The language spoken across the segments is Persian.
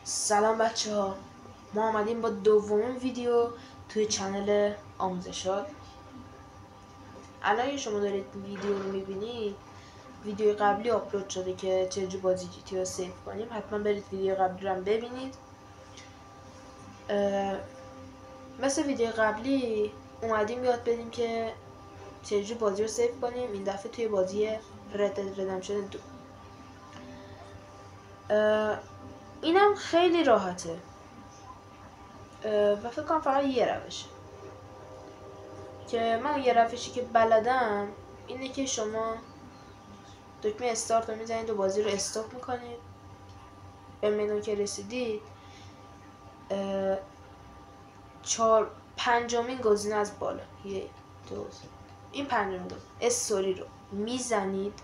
سلام بچه ها، ما آمدیم با دومین ویدیو توی چنل آموزشات. الان شما دارید ویدیو رو میبینید، ویدیو قبلی آپلود شده که چجوری بازی جی تی رو سیو کنیم. حتما برید ویدیو قبلی رو هم ببینید. مثل ویدیو قبلی اومدیم یاد بدیم که چجوری بازی رو سیو کنیم، این دفعه توی بازی Red Dead Redemption 2. اینم خیلی راحته و فکر کنم فقط یه روشه که من یه روشی که بلدم اینه که شما دکمه استارت رو میزنید و بازی رو استاپ میکنید. به منو که رسیدید پنجمین گزینه از بالا، یه دو این پنجمین گزینه استوری رو میزنید،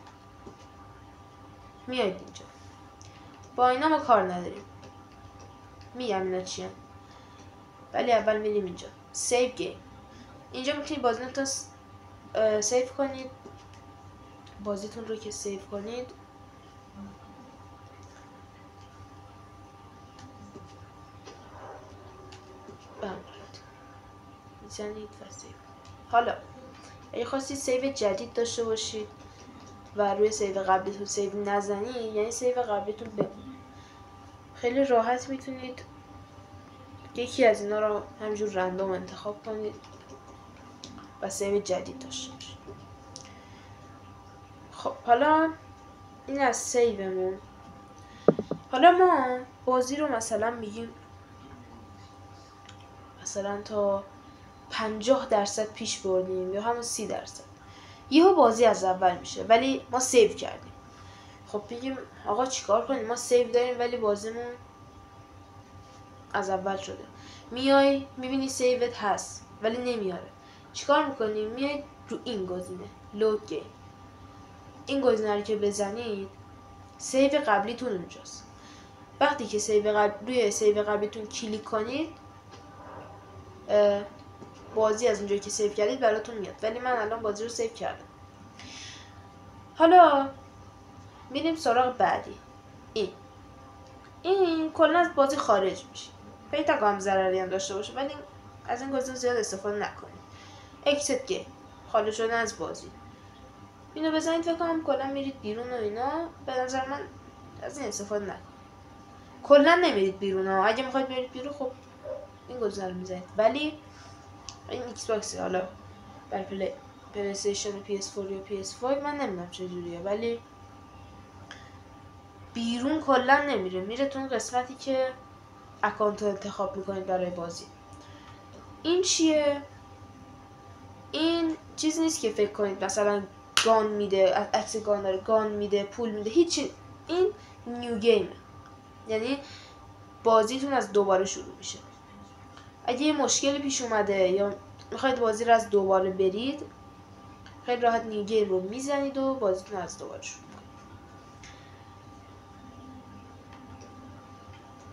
میایید اینجا. با اینا ما کار نداریم، میگم اینا چیه، ولی اول میریم اینجا سیو گیم. اینجا میتونید بازیتون سیو کنید. بازیتون رو که سیو کنید میزنید و سیو. حالا اگه خواستید سیو جدید داشته باشید و روی سیو قبلیتون سیو نزنید، یعنی سیو قبلیتون بمونه، خیلی راحت میتونید یکی از اینا رو همجور رندوم انتخاب کنید و سیو جدید داشته باشید. خب حالا این از سیومون. حالا ما بازی رو مثلا میگیم مثلا تا 50% پیش بردیم یا همون 30%، یهو بازی از اول میشه ولی ما سیو کردیم. خب بگیم آقا چیکار کنیم، ما سیو داریم ولی بازیمون از اول شده. میای میبینی سیوت هست ولی نمیاره، چیکار میکنیم؟ میای رو این گزینه لود گیم، این گزینه رو که بزنید سیو قبلیتون اونجاست. وقتی که روی سیو قبلیتون کلیک کنید بازی از اونجایی که سیو کردید براتون میاد، ولی من الان بازی رو سیو کردم. حالا میریم سراغ بعدی. این کلا از بازی خارج میشه. فکر نکنم ضرری هم داشته باشه ولی از این گزینه زیاد استفاده نکنید. اکسیت گیم، خارج شدن از بازی. اینو بزنید، فکر کنم کلا میرید بیرون و اینا. به نظر من از این استفاده نکنید، کلا نمیرید بیرون ها. اگه میخواید برید بیرون خب این گزینه رو میزنید، ولی این ایکس باکس حالا برای پلی استیشن و PS4 یا PS5 من نمیدونم چه جوریه، ولی بیرون کلا نمیره، میره تو اون قسمتی که اکانت رو انتخاب میکنید برای بازی. این چیه؟ این چیزی نیست که فکر کنید مثلا گان میده، عکس گان داره، گان میده، پول میده، هیچی. این نیو گیمه، یعنی بازیتون از دوباره شروع میشه. اگه یه مشکلی پیش اومده یا میخواید بازی رو از دوباره برید، خیلی راحت نیو گیم رو میزنید و بازیتون از دوباره شروع کنید.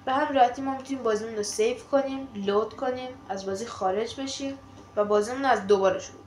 به همین راحتی ما میتونیم بازیمون رو سیو کنیم، لود کنیم، از بازی خارج بشیم و بازیمون رو از دوباره شروع کنیم.